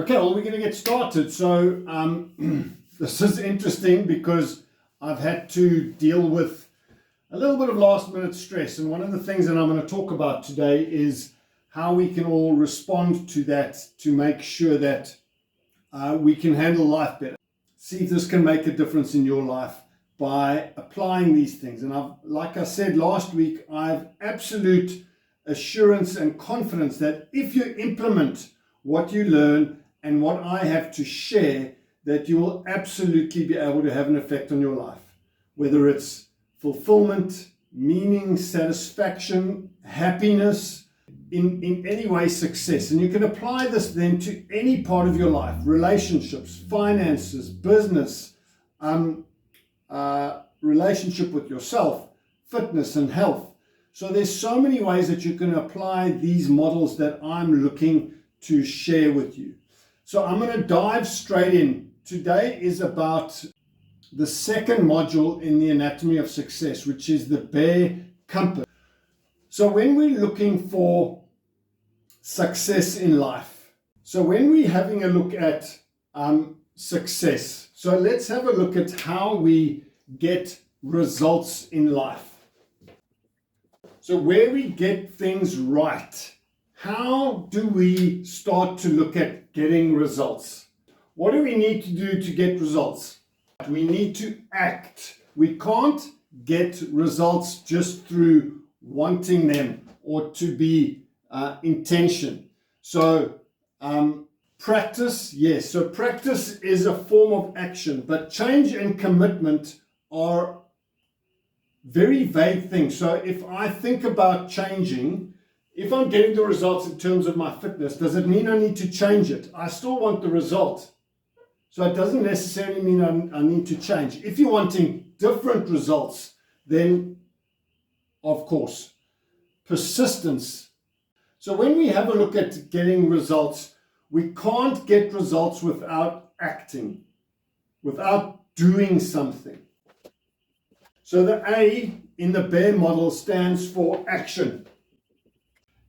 Okay, well, we're going to get started. So this is interesting because I've had to deal with a little bit of last minute stress. And one of the things that I'm going to talk about today is how we can all respond to that to make sure that we can handle life better. See if this can make a difference in your life by applying these things. And like I said last week, I have absolute assurance and confidence that if you implement what you learn and what I have to share, that you will absolutely be able to have an effect on your life. Whether it's fulfillment, meaning, satisfaction, happiness, in any way success. And you can apply this then to any part of your life: relationships, finances, business, relationship with yourself, fitness and health. So there's so many ways that you can apply these models that I'm looking to share with you. So I'm going to dive straight in. Today is about the second module in the Anatomy of Success, which is the Bear Compass. So when we're looking for success in life, so when we're having a look at success, so let's have a look at how we get results in life. So where we get things right, how do we start to look at getting results? What do we need to do to get results? We need to act. We can't get results just through wanting them or to be intention. So practice, yes. So practice is a form of action, but change and commitment are very vague things. So if I think about changing, if I'm getting the results in terms of my fitness, does it mean I need to change it? I still want the result. So it doesn't necessarily mean I need to change. If you're wanting different results, then of course, persistence. So when we have a look at getting results, we can't get results without acting, without doing something. So the A in the Bear model stands for action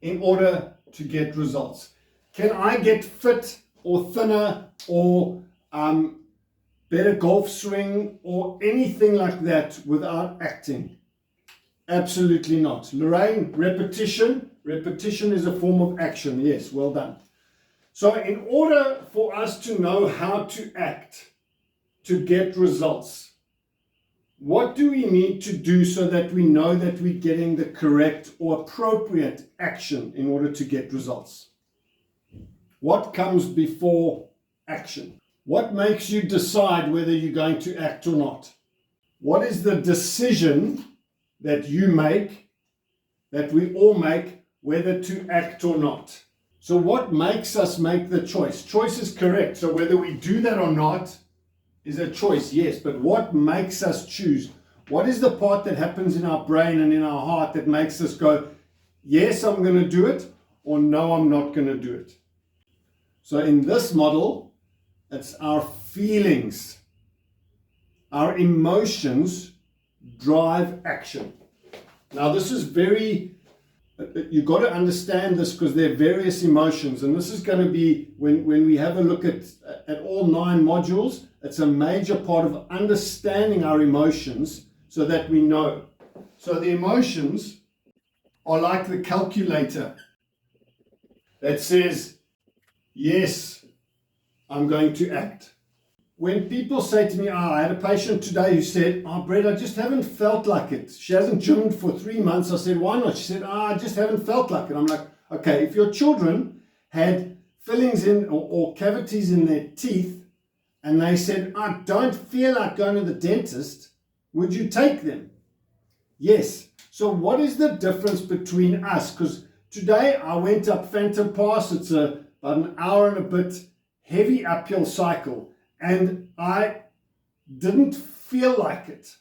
in order to get results. Can I get fit or thinner or better golf swing or anything like that without acting? Absolutely not. Lorraine, repetition. Repetition is a form of action. Yes, well done. So in order for us to know how to act to get results, what do we need to do so that we know that we're getting the correct or appropriate action in order to get results? What comes before action? What makes you decide whether you're going to act or not? What is the decision that you make, that we all make, whether to act or not? So what makes us make the choice? Choice is correct. So whether we do that or not is a choice, yes. But what makes us choose? What is the part that happens in our brain and in our heart that makes us go, yes, I'm going to do it, or no, I'm not going to do it? So in this model, it's our feelings, our emotions drive action. Now this is you've got to understand this because there are various emotions, and this is going to be, when we have a look at all 9 modules, it's a major part of understanding our emotions so that we know. So the emotions are like the calculator that says, yes, I'm going to act. When people say to me, I had a patient today who said, Brett, I just haven't felt like it. She hasn't gymmed for 3 months. I said, why not? She said, I just haven't felt like it. I'm like, okay, if your children had fillings in or cavities in their teeth and they said, I don't feel like going to the dentist, would you take them? Yes. So what is the difference between us? Because today I went up Phantom Pass. It's about an hour and a bit heavy uphill cycle. And I didn't feel like it.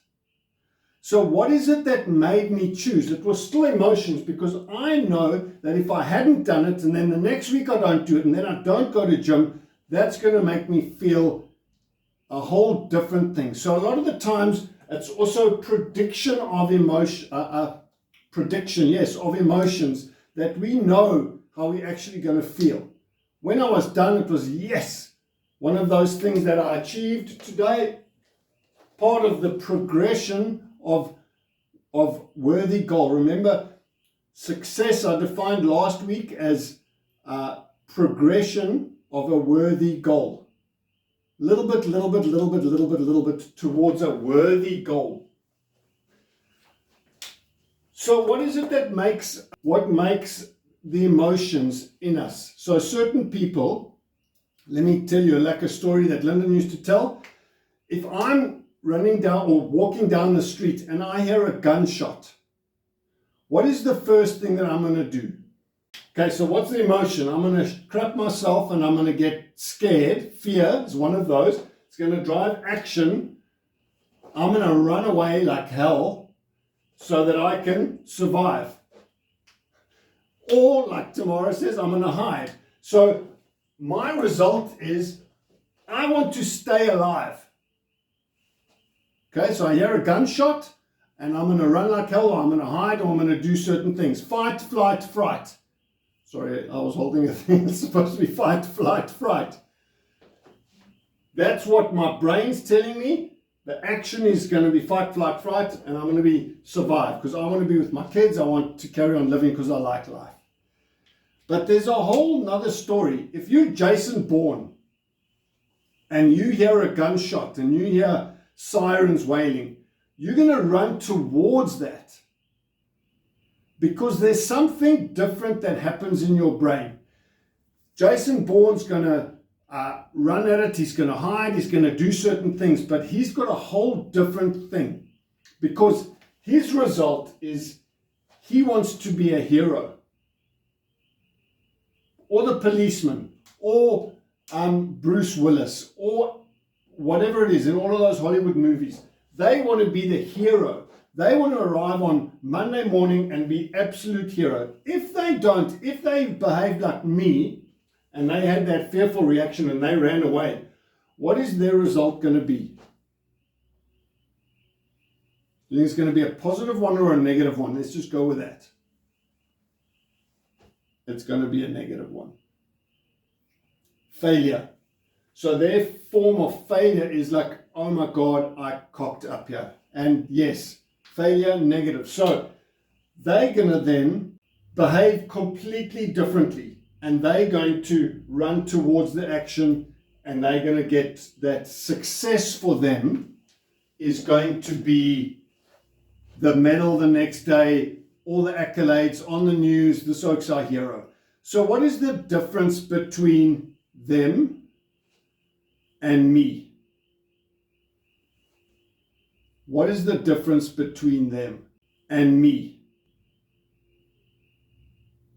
So what is it that made me choose? It was still emotions, because I know that if I hadn't done it and then the next week I don't do it and then I don't go to gym, that's going to make me feel a whole different thing. So a lot of the times it's also prediction of emotion, of emotions, that we know how we're actually going to feel. when I was done, it was yes, one of those things that I achieved today, part of the progression of worthy goal. Remember, success I defined last week as progression of a worthy goal. Little bit towards a worthy goal. So what is it that makes the emotions in us? So certain people, let me tell you like a story that Lyndon used to tell. If I'm running down or walking down the street and I hear a gunshot, what is the first thing that I'm going to do? Okay, so what's the emotion? I'm going to crap myself and I'm going to get scared. Fear is one of those. It's going to drive action. I'm going to run away like hell so that I can survive. Or, like Tamara says, I'm going to hide. So my result is I want to stay alive. Okay, so I hear a gunshot and I'm going to run like hell, or I'm going to hide, or I'm going to do certain things. Fight, flight, fright. Sorry, I was holding a thing. It's supposed to be fight, flight, fright. That's what my brain's telling me. The action is going to be fight, flight, fright, and I'm going to be survive because I want to be with my kids. I want to carry on living because I like life. But there's a whole nother story. If you're Jason Bourne and you hear a gunshot and you hear sirens wailing, you're going to run towards that because there's something different that happens in your brain. Jason Bourne's going to run at it, he's going to hide, he's going to do certain things, but he's got a whole different thing because his result is he wants to be a hero, or the policeman, or Bruce Willis, or whatever it is in all of those Hollywood movies. They want to be the hero. They want to arrive on Monday morning and be absolute hero. If they don't, if they behave like me, and they had that fearful reaction and they ran away, what is their result going to be? You think it's going to be a positive one or a negative one? Let's just go with that. It's going to be a negative one. Failure. So their form of failure is like, oh my God, I cocked up here. And yes, failure, negative. So they're going to then behave completely differently. And they're going to run towards the action, and they're going to get that success for them is going to be the medal the next day, all the accolades on the news, this oak's our hero. So what is the difference between them and me? What is the difference between them and me?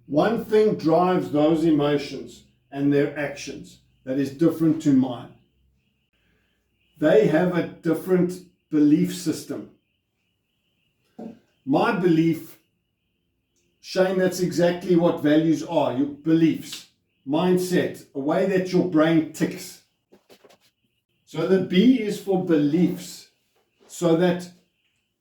One thing drives those emotions and their actions that is different to mine. They have a different belief system. My belief, Shane, that's exactly what values are, your beliefs, mindset, a way that your brain ticks. So the B is for beliefs, so that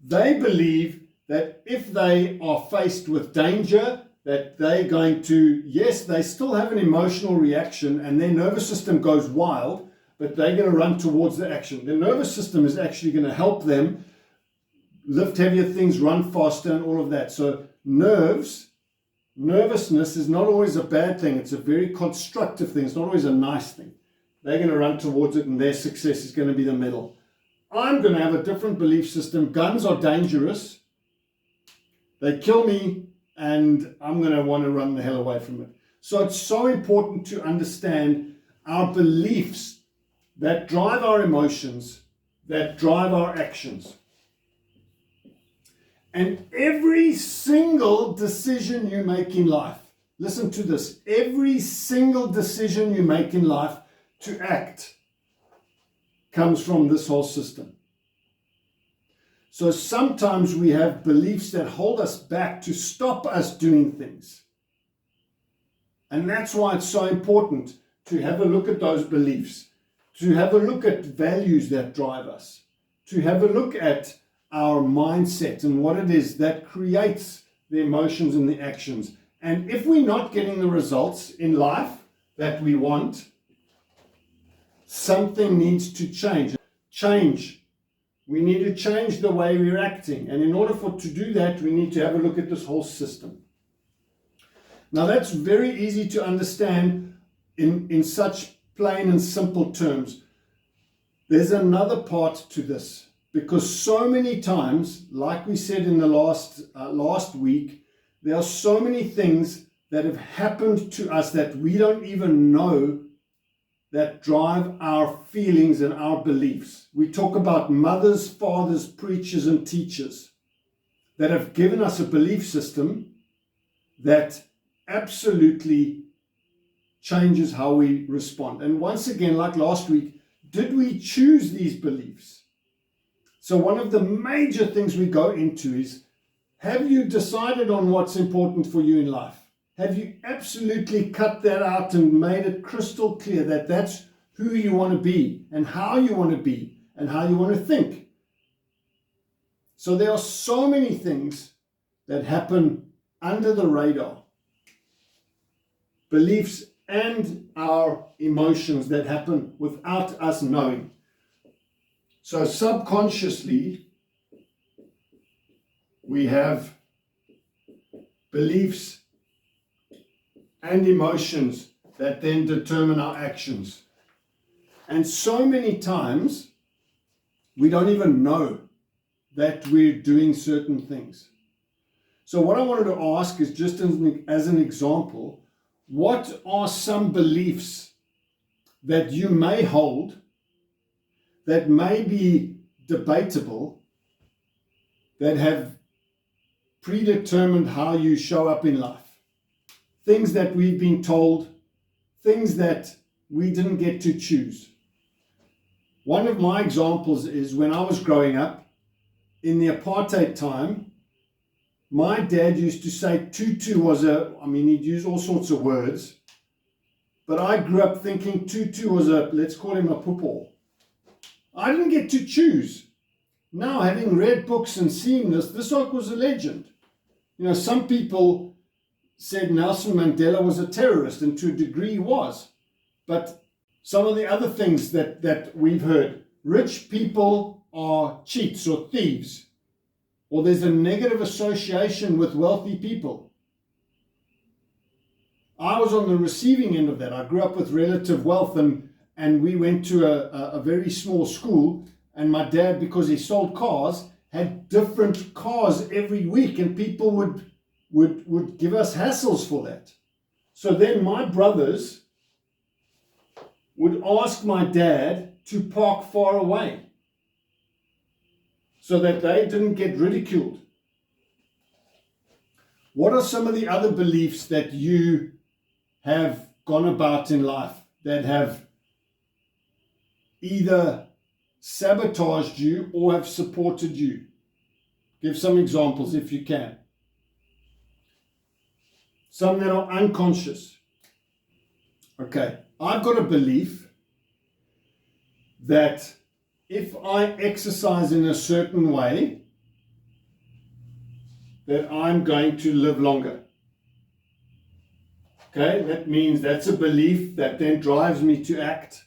they believe that if they are faced with danger, that they're going to, yes, they still have an emotional reaction and their nervous system goes wild, but they're going to run towards the action. Their nervous system is actually going to help them lift heavier things, run faster, and all of that. So nervousness is not always a bad thing. It's a very constructive thing. It's not always a nice thing. They're going to run towards it and their success is going to be the medal. I'm going to have a different belief system. Guns are dangerous. They kill me, and I'm going to want to run the hell away from it. So it's so important to understand our beliefs that drive our emotions, that drive our actions. And every single decision you make in life, listen to this, every single decision you make in life to act comes from this whole system. So sometimes we have beliefs that hold us back to stop us doing things. And that's why it's so important to have a look at those beliefs, to have a look at values that drive us, to have a look at our mindset and what it is that creates the emotions and the actions. And if we're not getting the results in life that we want, something needs to change. Change. We need to change the way we're acting. And in order to do that, we need to have a look at this whole system. Now that's very easy to understand in such plain and simple terms. There's another part to this, because so many times, like we said in the last week, there are so many things that have happened to us that we don't even know that drive our feelings and our beliefs. We talk about mothers, fathers, preachers, and teachers that have given us a belief system that absolutely changes how we respond. And once again, like last week, did we choose these beliefs? So one of the major things we go into is, have you decided on what's important for you in life? Have you absolutely cut that out and made it crystal clear that that's who you want to be and how you want to be and how you want to think? So there are so many things that happen under the radar. Beliefs and our emotions that happen without us knowing. So subconsciously, we have beliefs and emotions that then determine our actions. And so many times, we don't even know that we're doing certain things. So what I wanted to ask is, just as an example, what are some beliefs that you may hold that may be debatable, that have predetermined how you show up in life? Things that we've been told, things that we didn't get to choose. One of my examples is when I was growing up, in the apartheid time, my dad used to say tutu was he'd use all sorts of words, but I grew up thinking tutu was let's call him a poople. I didn't get to choose. Now, having read books and seen this was a legend. Some people said Nelson Mandela was a terrorist, and to a degree he was. But some of the other things that we've heard, rich people are cheats or thieves, or there's a negative association with wealthy people. I was on the receiving end of that. I grew up with relative wealth, and we went to a very small school, and my dad, because he sold cars, had different cars every week, and people would give us hassles for that. So then my brothers would ask my dad to park far away so that they didn't get ridiculed. What are some of the other beliefs that you have gone about in life that have either sabotaged you or have supported you? Give some examples if you can. Some that are unconscious. Okay, I've got a belief that if I exercise in a certain way, that I'm going to live longer. Okay, that means that's a belief that then drives me to act,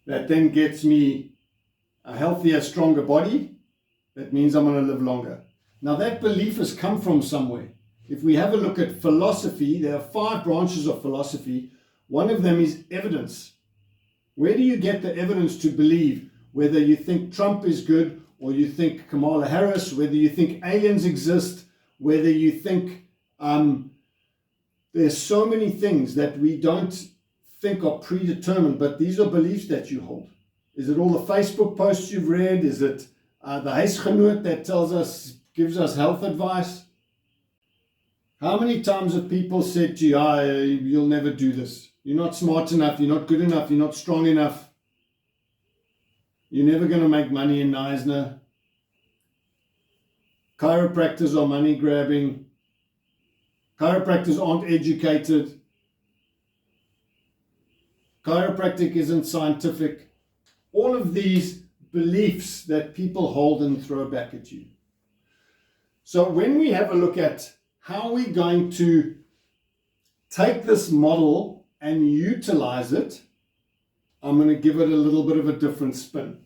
that then gets me a healthier, stronger body. That means I'm going to live longer. Now that belief has come from somewhere. If we have a look at philosophy, there are 5 branches of philosophy. One of them is evidence. Where do you get the evidence to believe? Whether you think Trump is good, or you think Kamala Harris, whether you think aliens exist, whether you think there's so many things that we don't think are predetermined, but these are beliefs that you hold. Is it all the Facebook posts you've read? Is it the huisgenoot that gives us health advice? How many times have people said to you, you'll never do this. You're not smart enough. You're not good enough. You're not strong enough. You're never going to make money in Neisner. Chiropractors are money grabbing. Chiropractors aren't educated. Chiropractic isn't scientific. All of these beliefs that people hold and throw back at you. So when we have a look at how we're going to take this model and utilize it, I'm going to give it a little bit of a different spin.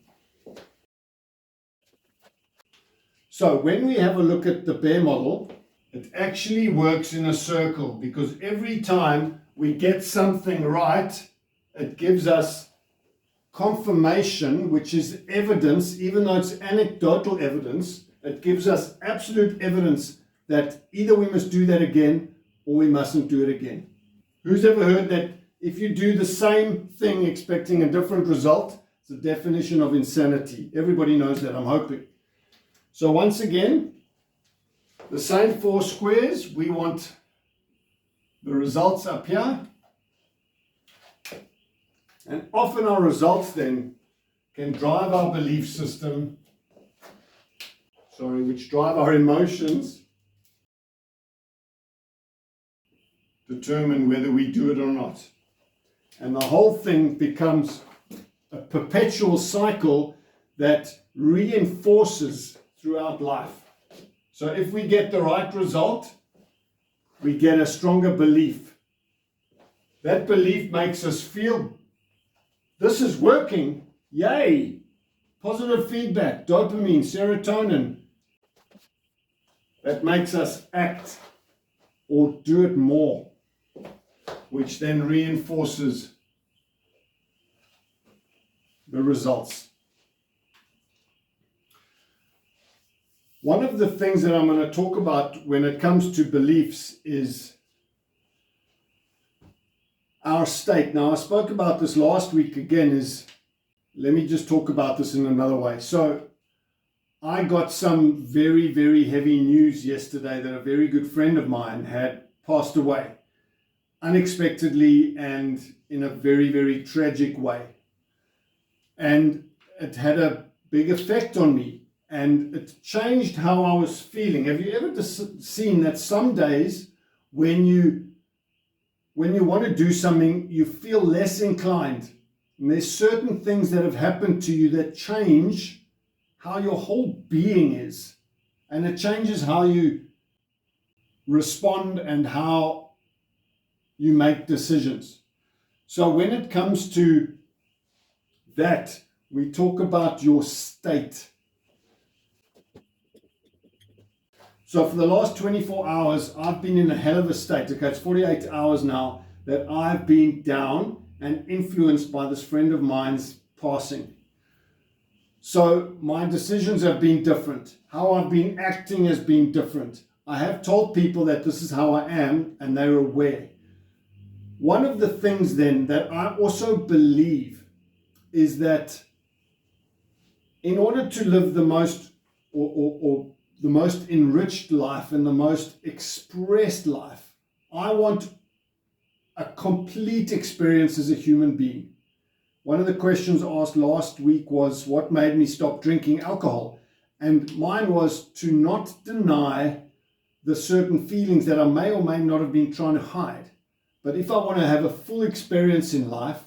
So when we have a look at the bear model, it actually works in a circle, because every time we get something right, it gives us confirmation, which is evidence. Even though it's anecdotal evidence, it gives us absolute evidence that either we must do that again or we mustn't do it again. Who's ever heard that if you do the same thing expecting a different result, it's a definition of insanity? Everybody knows that, I'm hoping. So once again, the same 4 squares, we want the results up here. And often our results then can drive our belief system, which drive our emotions, determine whether we do it or not. And the whole thing becomes a perpetual cycle that reinforces throughout life. So if we get the right result, we get a stronger belief. That belief makes us feel, this is working, yay! Positive feedback, dopamine, serotonin. That makes us act or do it more, which then reinforces the results. One of the things that I'm going to talk about when it comes to beliefs is our state. Now, I spoke about this last week again, let me just talk about this in another way. So I got some very, very heavy news yesterday that a very good friend of mine had passed away unexpectedly and in a very, very tragic way. And it had a big effect on me, and it changed how I was feeling. Have you ever seen that some days when you want to do something, you feel less inclined? And there's certain things that have happened to you that change how your whole being is. And it changes how you respond and how you make decisions. So when it comes to that, we talk about your state. So for the last 24 hours, I've been in a hell of a state. Okay, it's 48 hours now that I've been down and influenced by this friend of mine's passing. So my decisions have been different. How I've been acting has been different. I have told people that this is how I am, and they're aware. One of the things then that I also believe is that in order to live the most or the most enriched life and the most expressed life, I want a complete experience as a human being. One of the questions asked last week was, what made me stop drinking alcohol? And mine was to not deny the certain feelings that I may or may not have been trying to hide. But if I want to have a full experience in life,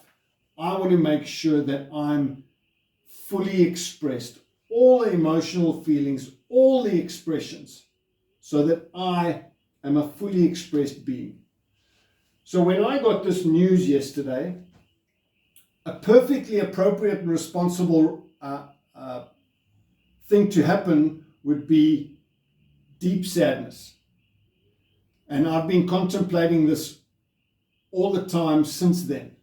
I want to make sure that I'm fully expressed, all the emotional feelings, all the expressions, so that I am a fully expressed being. So when I got this news yesterday, a perfectly appropriate and responsible thing to happen would be deep sadness. And I've been contemplating this all the time since then.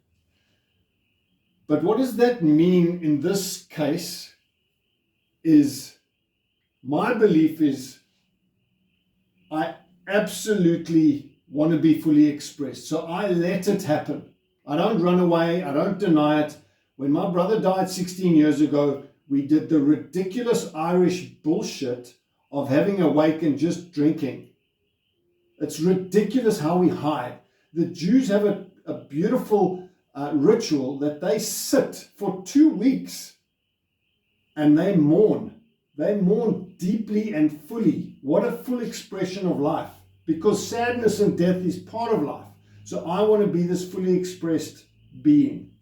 But what does that mean in this case is, my belief is I absolutely want to be fully expressed. So I let it happen. I don't run away. I don't deny it. When my brother died 16 years ago, we did the ridiculous Irish bullshit of having a wake and just drinking. It's ridiculous how we hide. The Jews have a beautiful ritual that they sit for 2 weeks and they mourn. They mourn deeply and fully. What a full expression of life. Because sadness and death is part of life. So I want to be this fully expressed being.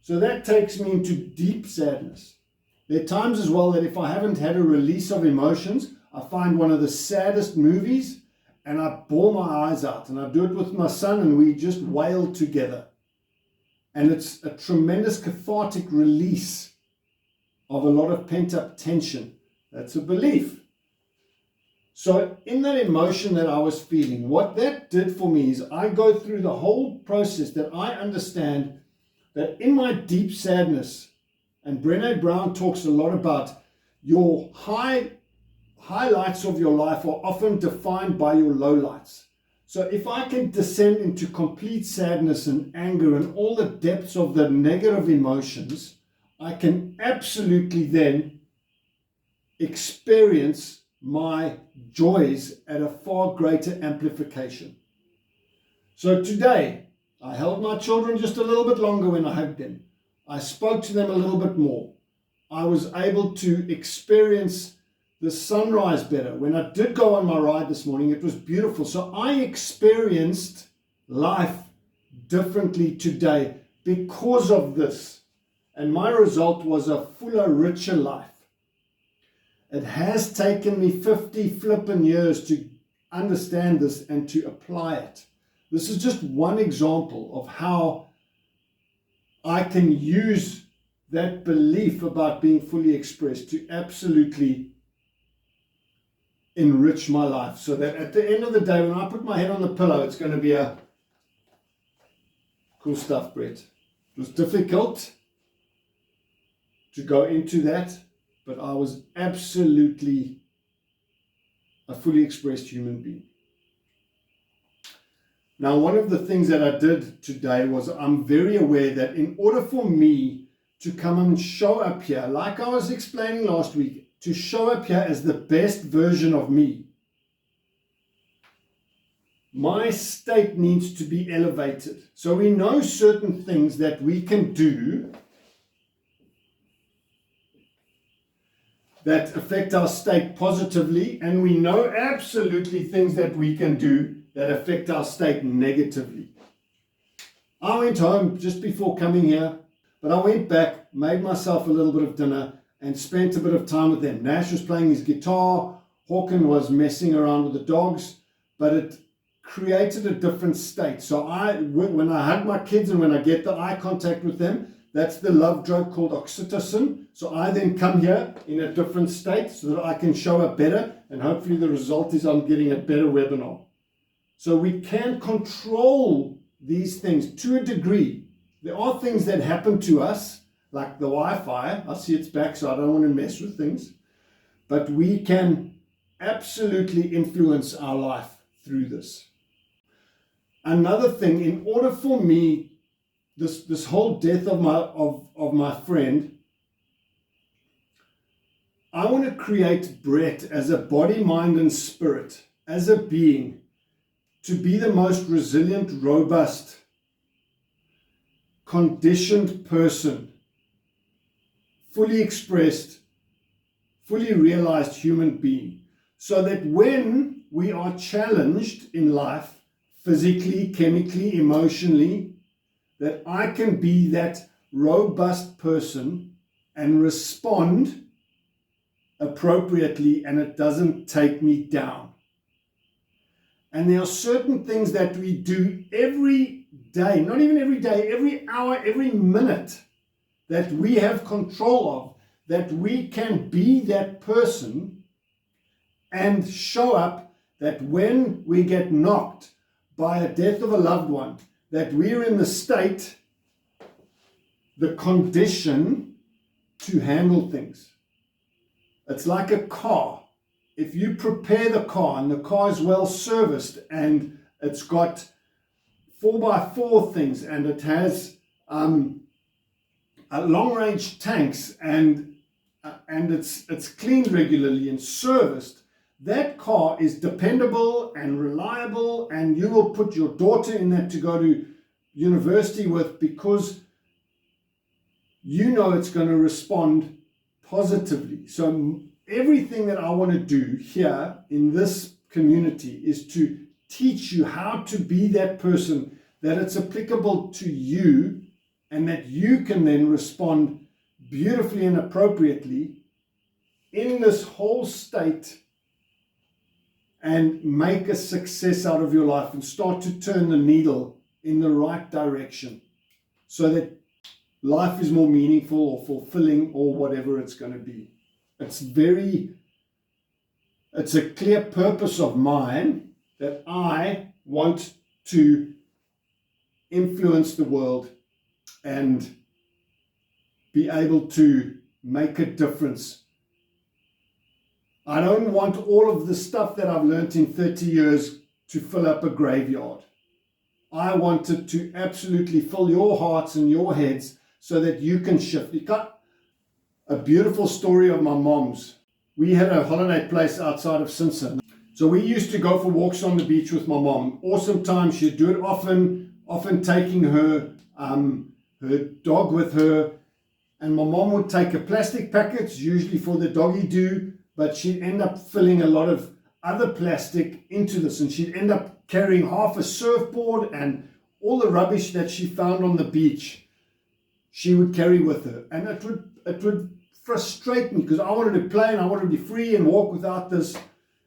So that takes me into deep sadness. There are times as well that if I haven't had a release of emotions, I find one of the saddest movies and I bawl my eyes out. And I do it with my son and we just wail together. And it's a tremendous cathartic release of a lot of pent-up tension. That's a belief. So in that emotion that I was feeling, what that did for me is I go through the whole process that I understand that in my deep sadness, and Brené Brown talks a lot about your highlights of your life are often defined by your lowlights. So if I can descend into complete sadness and anger and all the depths of the negative emotions, I can absolutely then experience my joys at a far greater amplification. So today, I held my children just a little bit longer when I hugged them. I spoke to them a little bit more. I was able to experience the sunrise better. When I did go on my ride this morning, it was beautiful. So I experienced life differently today because of this. And my result was a fuller, richer life. It has taken me 50 flippin' years to understand this and to apply it. This is just one example of how I can use that belief about being fully expressed to absolutely enrich my life, so that at the end of the day, when I put my head on the pillow, it's going to be a cool stuff, Brett. It was difficult to go into that, but I was absolutely a fully expressed human being. Now, one of the things that I did today was I'm very aware that in order for me to come and show up here, like I was explaining last week, to show up here as the best version of me, my state needs to be elevated. So we know certain things that we can do that affect our state positively, and we know absolutely things that we can do that affect our state negatively. I went home just before coming here, but I went back, made myself a little bit of dinner, and spent a bit of time with them. Nash was playing his guitar, Hawken was messing around with the dogs, but it created a different state. So when I hug my kids and when I get the eye contact with them, that's the love drug called oxytocin. So I then come here in a different state so that I can show up better, and hopefully the result is I'm getting a better webinar. So we can control these things to a degree. There are things that happen to us, like the Wi-Fi. I see it's back, so I don't want to mess with things. But we can absolutely influence our life through this. Another thing, in order for me, this whole death of my friend, I want to create Brett as a body, mind, and spirit, as a being, to be the most resilient, robust, conditioned person, fully expressed, fully realized human being, so that when we are challenged in life, physically, chemically, emotionally, that I can be that robust person and respond appropriately, and it doesn't take me down. And there are certain things that we do every day, not even every day, every hour, every minute, that we have control of, that we can be that person and show up, that when we get knocked by a death of a loved one, that we're in the state, the condition to handle things. It's like a car. If you prepare the car and the car is well serviced and it's got 4x4 things and it has long-range tanks and it's cleaned regularly and serviced, that car is dependable and reliable, and you will put your daughter in that to go to university with, because you know it's going to respond positively. So everything that I want to do here in this community is to teach you how to be that person, that it's applicable to you, and that you can then respond beautifully and appropriately in this whole state and make a success out of your life and start to turn the needle in the right direction. so that life is more meaningful or fulfilling or whatever it's going to be. It's a clear purpose of mine that I want to influence the world and be able to make a difference. I don't want all of the stuff that I've learned in 30 years to fill up a graveyard. I want it to absolutely fill your hearts and your heads so that you can shift. You got a beautiful story of my mom's. We had a holiday place outside of Simpson. So we used to go for walks on the beach with my mom. Awesome time. She'd do it often taking her dog with her. And my mom would take a plastic packet, usually for the doggy do, but she'd end up filling a lot of other plastic into this, and she'd end up carrying half a surfboard and all the rubbish that she found on the beach she would carry with her. And it would frustrate me because I wanted to play and I wanted to be free and walk without this.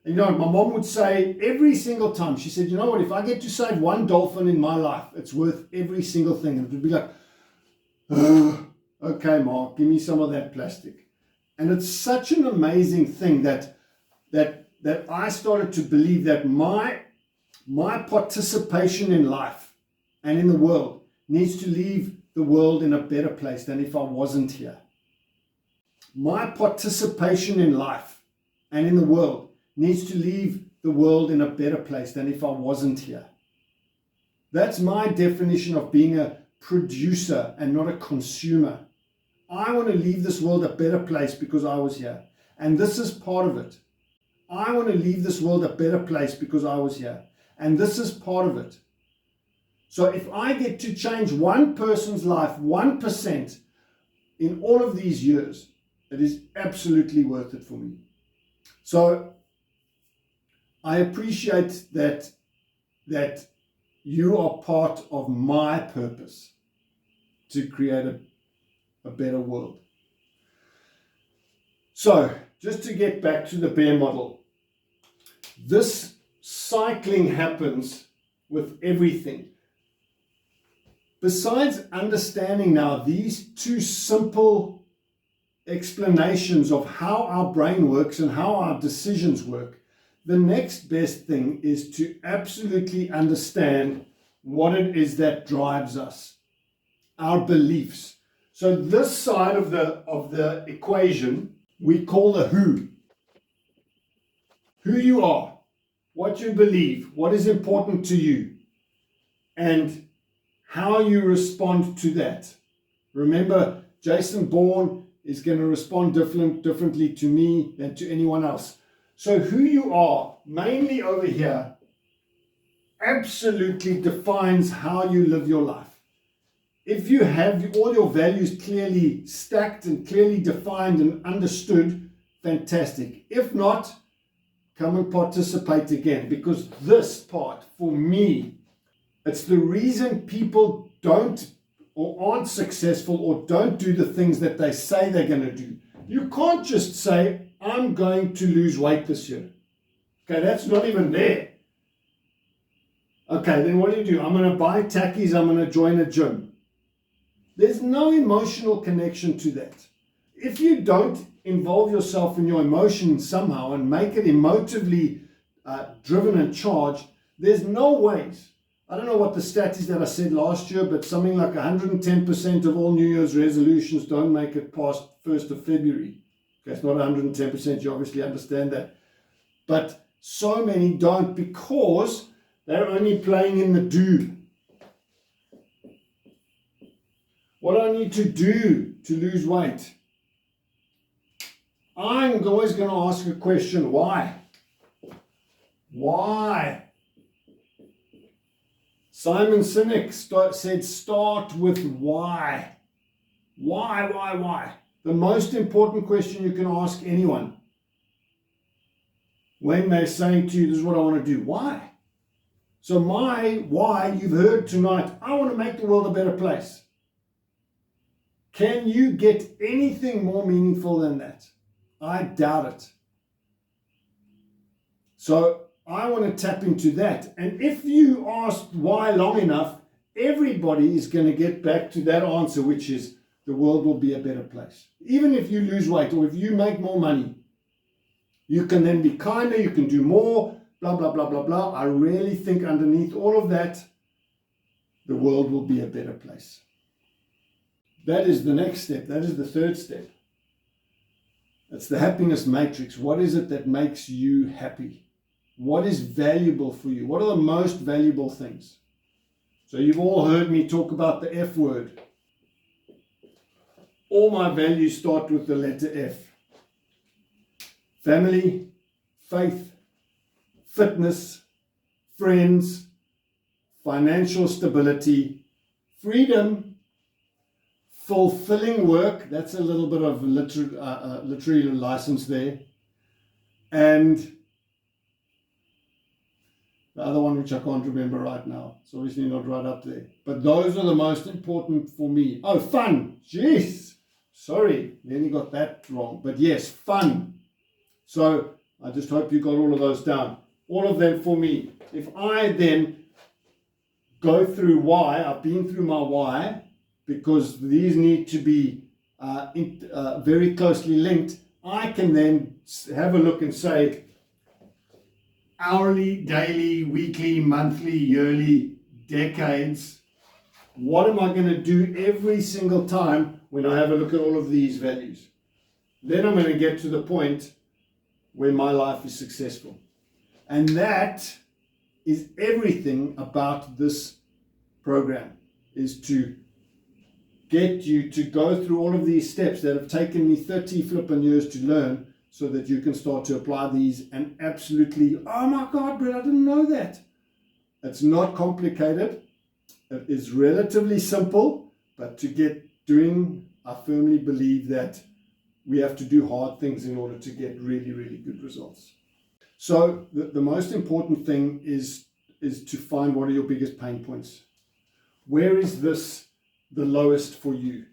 And you know, my mom would say every single time, she said, you know what, if I get to save one dolphin in my life, it's worth every single thing. And it would be like, okay, Mark, give me some of that plastic. And it's such an amazing thing that I started to believe that my participation in life and in the world needs to leave the world in a better place than if I wasn't here. My participation in life and in the world needs to leave the world in a better place than if I wasn't here. That's my definition of being a producer and not a consumer. I want to leave this world a better place because I was here. And this is part of it. I want to leave this world a better place because I was here. And this is part of it. So if I get to change one person's life, 1% in all of these years, it is absolutely worth it for me. So I appreciate that you are part of my purpose to create a better world. So just to get back to the bear model, this cycling happens with everything. Besides understanding now these two simple explanations of how our brain works and how our decisions work, the next best thing is to absolutely understand what it is that drives us, our beliefs. So this side of the equation we call the who. Who you are, what you believe, what is important to you, and how you respond to that. Remember, Jason Bourne is going to respond differently to me than to anyone else. So who you are, mainly over here, absolutely defines how you live your life. If you have all your values clearly stacked and clearly defined and understood, fantastic. If not, come and participate again, because this part, for me, it's the reason people don't or aren't successful or don't do the things that they say they're going to do. You can't just say, I'm going to lose weight this year. Okay, that's not even there. Okay, then what do? I'm going to buy tackies, I'm going to join a gym. There's no emotional connection to that. If you don't involve yourself in your emotions somehow and make it emotively driven and charged, there's no ways. I don't know what the stat is that I said last year, but something like 110% of all New Year's resolutions don't make it past 1st of February. Okay, it's not 110%, you obviously understand that. But so many don't because they're only playing in the do. What do I need to do to lose weight? I'm always going to ask a question, why? Why? Simon Sinek said, start with why. Why? The most important question you can ask anyone when they're saying to you, this is what I want to do. Why? So my why, you've heard tonight, I want to make the world a better place. Can you get anything more meaningful than that? I doubt it. So I want to tap into that. And if you ask why long enough, everybody is going to get back to that answer, which is the world will be a better place. Even if you lose weight or if you make more money, you can then be kinder, you can do more, blah, blah, blah, blah, blah. I really think underneath all of that, the world will be a better place. That is the next step. That is the third step. It's the happiness matrix. What is it that makes you happy? What is valuable for you? What are the most valuable things? So you've all heard me talk about the F word. All my values start with the letter F. Family, faith, fitness, friends, financial stability, freedom, fulfilling work. That's a little bit of literary license there. And the other one, which I can't remember right now. It's obviously not right up there. But those are the most important for me. Oh, fun. Jeez. Sorry, nearly got that wrong. But yes, fun. So I just hope you got all of those down. All of them for me. If I then go through why, I've been through my why, because these need to be very closely linked, I can then have a look and say, hourly, daily, weekly, monthly, yearly, decades, what am I going to do every single time when I have a look at all of these values? Then I'm going to get to the point when my life is successful. And that is everything about this program, is to get you to go through all of these steps that have taken me 30 flipping years to learn, so that you can start to apply these and absolutely, oh my God, Brett, I didn't know that. It's not complicated. It is relatively simple, but to get doing, I firmly believe that we have to do hard things in order to get really, really good results. So the most important thing is to find what are your biggest pain points. Where is this the lowest for you?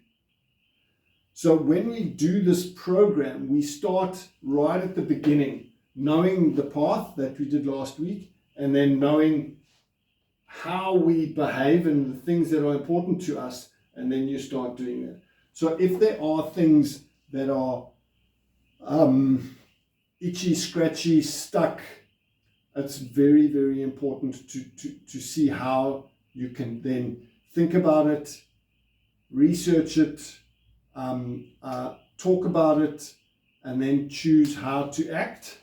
So when we do this program, we start right at the beginning, knowing the path that we did last week, and then knowing how we behave and the things that are important to us, and then you start doing that. So if there are things that are itchy, scratchy, stuck, it's very, very important to see how you can then think about it, research it, talk about it, and then choose how to act.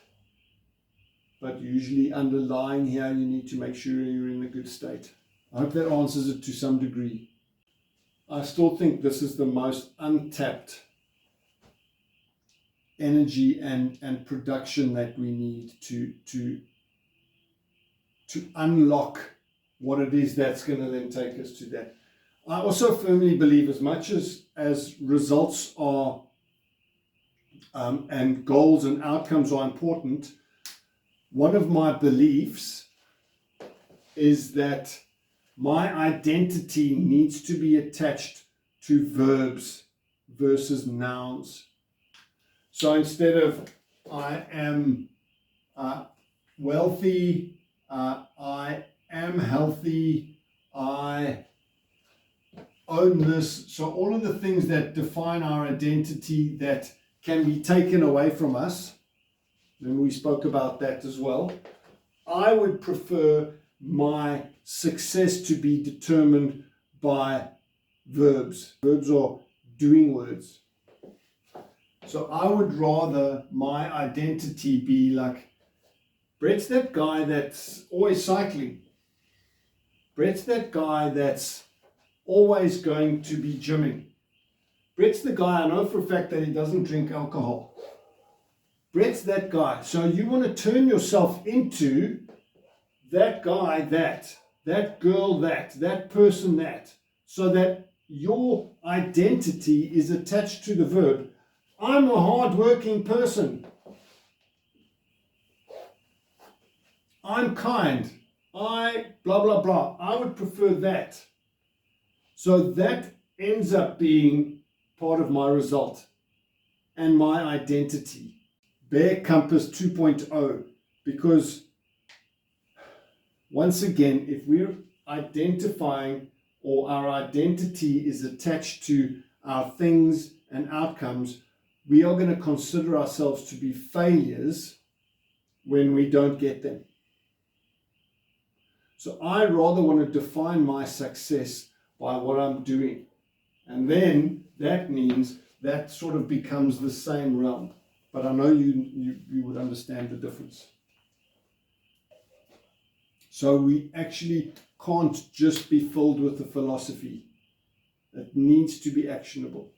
But usually underlying here, you need to make sure you're in a good state. I hope that answers it to some degree. I still think this is the most untapped energy and production that we need to unlock what it is that's going to then take us to that. I also firmly believe, as much as results are and goals and outcomes are important, one of my beliefs is that my identity needs to be attached to verbs versus nouns. So instead of I am wealthy, I am healthy, I own this. So all of the things that define our identity that can be taken away from us, and we spoke about that as well. I would prefer my success to be determined by verbs. Verbs are doing words. So I would rather my identity be like, Brett's that guy that's always cycling. Brett's that guy that's always going to be gymming. Brett's the guy, I know for a fact that he doesn't drink alcohol. Brett's that guy. So you want to turn yourself into that guy, that girl, that person, so that your identity is attached to the verb. I'm a hard-working person. I'm kind. I blah, blah, blah. I would prefer that. So that ends up being part of my result and my identity. Bear Compass 2.0, because once again, if we're identifying or our identity is attached to our things and outcomes, we are going to consider ourselves to be failures when we don't get them. So I rather want to define my success by what I'm doing. And then that means that sort of becomes the same realm. But I know you would understand the difference. So we actually can't just be filled with the philosophy. It needs to be actionable.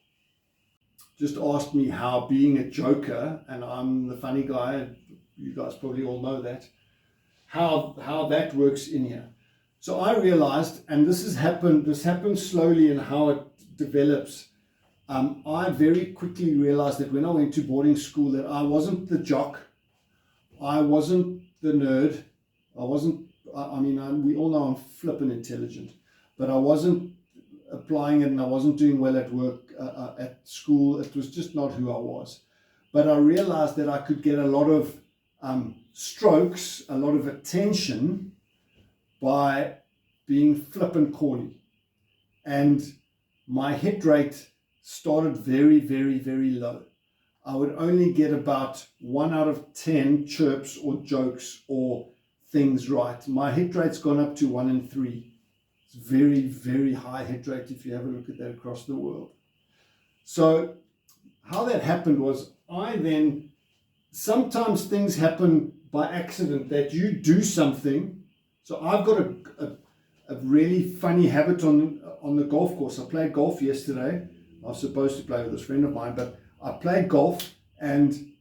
Just asked me how being a joker, and I'm the funny guy, you guys probably all know that, how that works in here. So I realized, and this happens slowly in how it develops. I very quickly realized that when I went to boarding school that I wasn't the jock, I wasn't the nerd, we all know I'm flippin' intelligent, but I wasn't applying it and I wasn't doing well at work, at school. It was just not who I was. But I realized that I could get a lot of strokes, a lot of attention by being flippin' corny. And my hit rate started very, very, very low. I would only get about 1 out of 10 chirps or jokes or things right. My hit rate's gone up to 1 in 3. It's very, very high hit rate if you have a look at that across the world. So how that happened was sometimes things happen by accident, that you do something. So I've got a really funny habit on the golf course. I played golf yesterday. I was supposed to play with this friend of mine, but I played golf and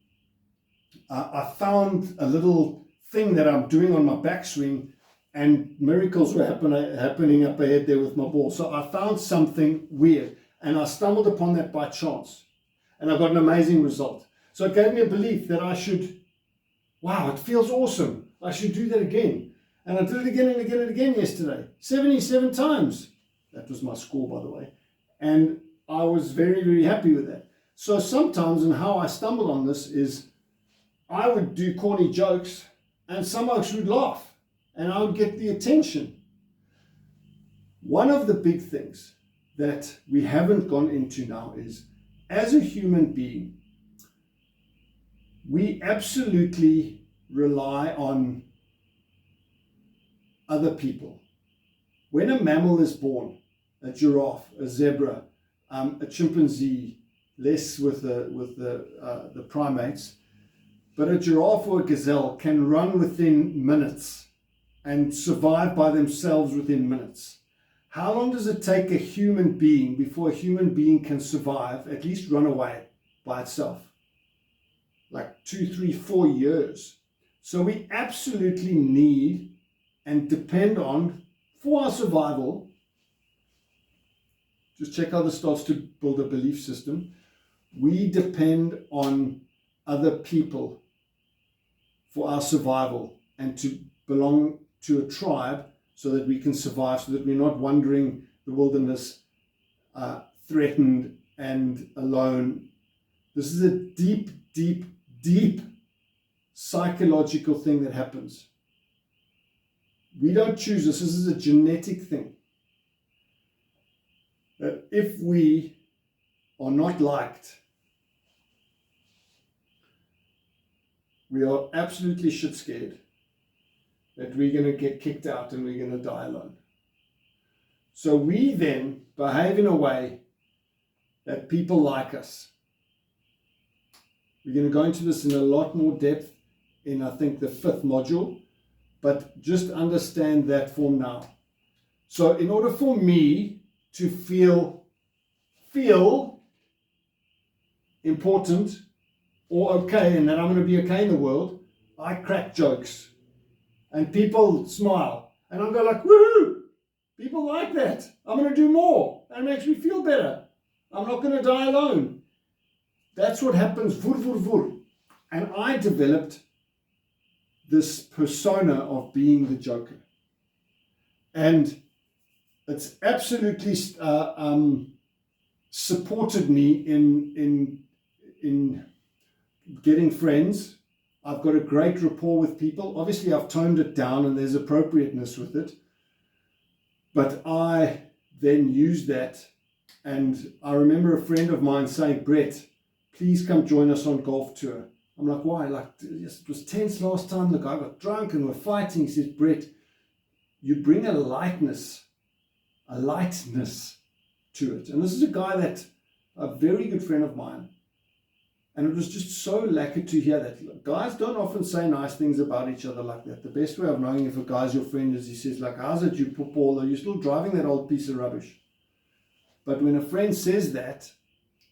I found a little thing that I'm doing on my backswing, and miracles were happening up ahead there with my ball. So I found something weird and I stumbled upon that by chance and I got an amazing result. So it gave me a belief that wow, it feels awesome. I should do that again. And I did it again and again and again yesterday. 77 times. That was my score, by the way. And I was very, very happy with that. So sometimes, and how I stumbled on this is I would do corny jokes and some folks would laugh and I would get the attention. One of the big things that we haven't gone into now is, as a human being, we absolutely rely on other people. When a mammal is born, a giraffe, a zebra, a chimpanzee, less with the primates, but a giraffe or a gazelle can run within minutes and survive by themselves within minutes. How long does it take a human being before a human being can survive, at least run away by itself? Like 2, 3, 4 years. So we absolutely need and depend on, for our survival, just check how this starts to build a belief system. We depend on other people for our survival and to belong to a tribe so that we can survive, so that we're not wandering the wilderness threatened and alone. This is a deep, deep, deep psychological thing that happens. We don't choose this. This is a genetic thing. That if we are not liked, we are absolutely shit scared that we're going to get kicked out and we're going to die alone. So we then behave in a way that people like us. We're going to go into this in a lot more depth in, I think, the 5th module, but just understand that for now. So in order for me to feel important or okay, and that I'm going to be okay in the world, I crack jokes and people smile and I'm going like, woohoo, people like that. I'm going to do more. That makes me feel better. I'm not going to die alone. That's what happens, vur, vur, vur. And I developed this persona of being the joker. And it's absolutely supported me in getting friends. I've got a great rapport with people. Obviously, I've toned it down and there's appropriateness with it. But I then use that. And I remember a friend of mine saying, Brett, please come join us on golf tour. I'm like, why? Like, it was tense last time. The guy got drunk and we're fighting. He says, Brett, you bring a lightness to it. And this is a guy that, a very good friend of mine. And it was just so lacquered to hear that. Guys don't often say nice things about each other like that. The best way of knowing if a guy's your friend is he says, like, how's it, you football? Are you still driving that old piece of rubbish? But when a friend says that,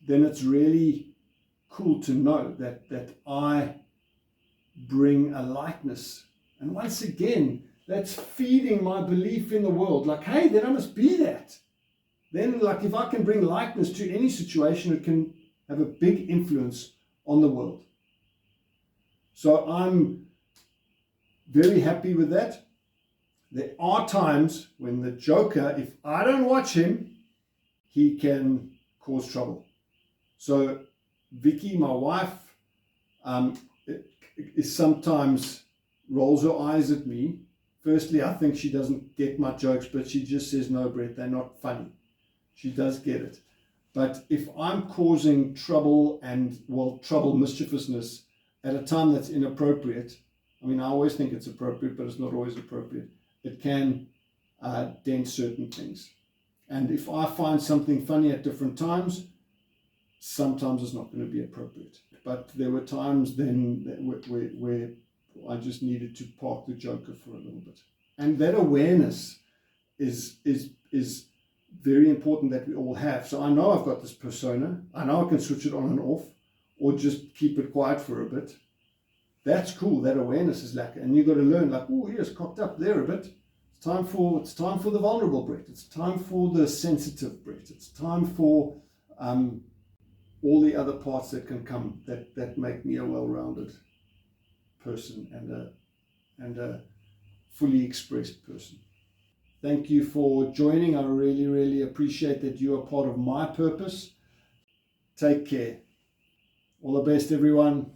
then it's really cool to know that I bring a lightness. And once again, that's feeding my belief in the world. Like, hey, then I must be that. Then, like, if I can bring lightness to any situation, it can have a big influence on the world. So I'm very happy with that. There are times when the joker, if I don't watch him, he can cause trouble. So Vicky, my wife, is sometimes rolls her eyes at me. Firstly, I think she doesn't get my jokes, but she just says, no, Brett, they're not funny. She does get it. But if I'm causing trouble mischievousness at a time that's inappropriate, I mean, I always think it's appropriate, but it's not always appropriate. It can dent certain things. And if I find something funny at different times, sometimes it's not going to be appropriate. But there were times then where I just needed to park the joker for a little bit. And that awareness is very important that we all have. So I know I've got this persona. I know I can switch it on and off or just keep it quiet for a bit. That's cool. That awareness is lacking. And you've got to learn, like, oh, here's cocked up there a bit. It's time for the vulnerable Brett. It's time for the sensitive Brett. It's time for all the other parts that can come that make me a well-rounded person and a fully expressed person. Thank you for joining. I really, really appreciate that you are part of my purpose. Take care. All the best, everyone.